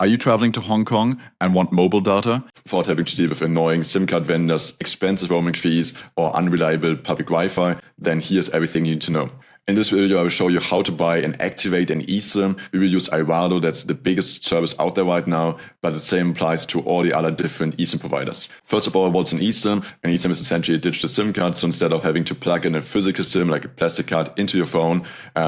Are you traveling to Hong Kong and want mobile data without having to deal with annoying SIM card vendors, expensive roaming fees, or unreliable public Wi-Fi? Then here's everything you need to know. In this video, I will show you how to buy and activate an eSIM. We will use iValo, that's the biggest service out there right now, but the same applies to all the other different eSIM providers. First of all, what's an eSIM? An eSIM is essentially a digital SIM card, so instead of having to plug in a physical SIM like a plastic card into your phone,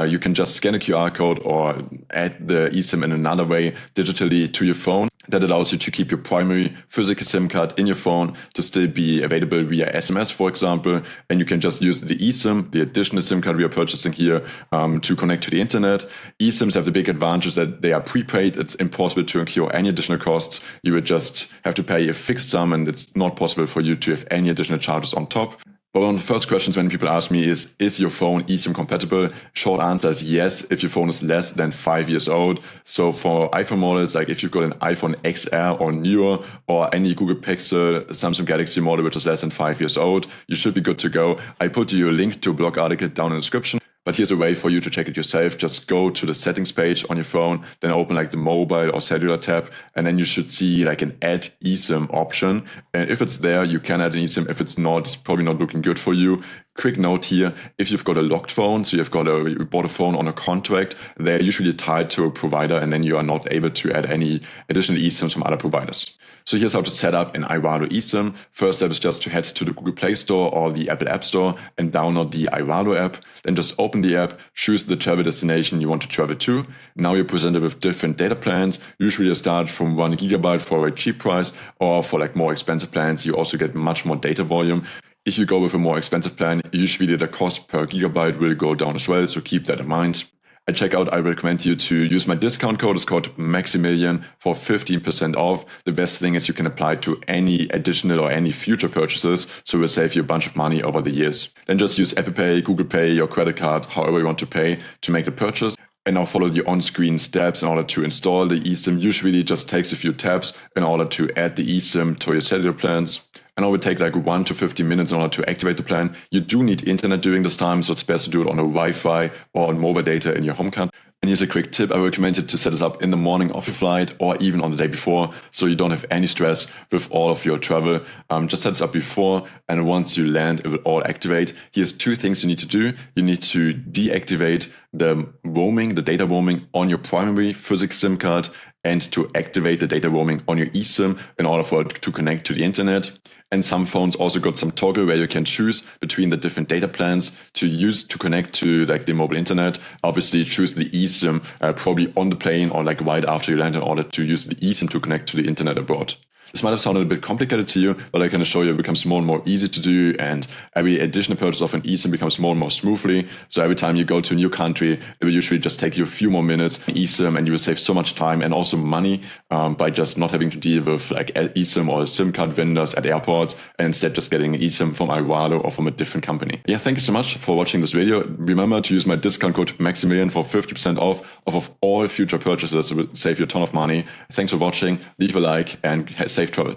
you can just scan a QR code or add the eSIM in another way digitally to your phone. That allows you to keep your primary physical SIM card in your phone to still be available via SMS, for example, and you can just use the eSIM, the additional SIM card we are purchasing here, to connect to the internet. eSIMs have the big advantage that they are prepaid. It's impossible to incur any additional costs. You would just have to pay a fixed sum, and it's not possible for you to have any additional charges on top. But one of the first questions when people ask me is your phone eSIM compatible? Short answer is yes, if your phone is less than 5 years old. So for iPhone models, like if you've got an iPhone XR or newer, or any Google Pixel, Samsung Galaxy model which is less than 5 years old, you should be good to go. I put you a link to a blog article down in the description. But here's a way for you to check it yourself. Just go to the settings page on your phone, then open like the mobile or cellular tab, and then you should see like an add eSIM option. And if it's there, you can add an eSIM. If it's not, it's probably not looking good for you. Quick note here, if you've got a locked phone, so you bought a phone on a contract, they're usually tied to a provider, and then you are not able to add any additional eSIMs from other providers. So here's how to set up an iValo eSIM. First step is just to head to the Google Play Store or the Apple App Store and download the iValo app. Then just open the app, choose the travel destination you want to travel to. Now you're presented with different data plans. Usually you start from 1 GB for a cheap price, or for like more expensive plans, you also get much more data volume. If you go with a more expensive plan, usually the cost per gigabyte will go down as well, so keep that in mind. At checkout, I recommend you to use my discount code. It's called Maximilian for 15% off. The best thing is you can apply to any additional or any future purchases, so it will save you a bunch of money over the years. Then just use Apple Pay, Google Pay, your credit card, however you want to pay to make the purchase. And now follow the on-screen steps in order to install the eSIM. Usually it just takes a few taps in order to add the eSIM to your cellular plans. And it will take like 1 to 15 minutes in order to activate the plan. You do need internet during this time, so it's best to do it on a Wi-Fi or on mobile data in your home country. And here's a quick tip. I recommend you to set it up in the morning of your flight or even on the day before, so you don't have any stress with all of your travel. Just set it up before, and once you land, it will all activate. Here's 2 things you need to do. You need to deactivate the roaming, the data roaming on your primary physical SIM card, and to activate the data roaming on your eSIM in order for it to connect to the internet. And some phones also got some toggle where you can choose between the different data plans to use to connect to like the mobile internet. Obviously choose the eSIM probably on the plane or like right after you land in order to use the eSIM to connect to the internet abroad. This might have sounded a bit complicated to you, but I can assure you it becomes more and more easy to do, and every additional purchase of an eSIM becomes more and more smoothly. So every time you go to a new country, it will usually just take you a few more minutes eSIM, and you will save so much time and also money by just not having to deal with like eSIM or SIM card vendors at airports, and instead just getting an eSIM from iValo or from a different company. Yeah, thank you so much for watching this video. Remember to use my discount code Maximilian for 50% off of all future purchases. It will save you a ton of money. Thanks for watching. Leave a like and safe travel.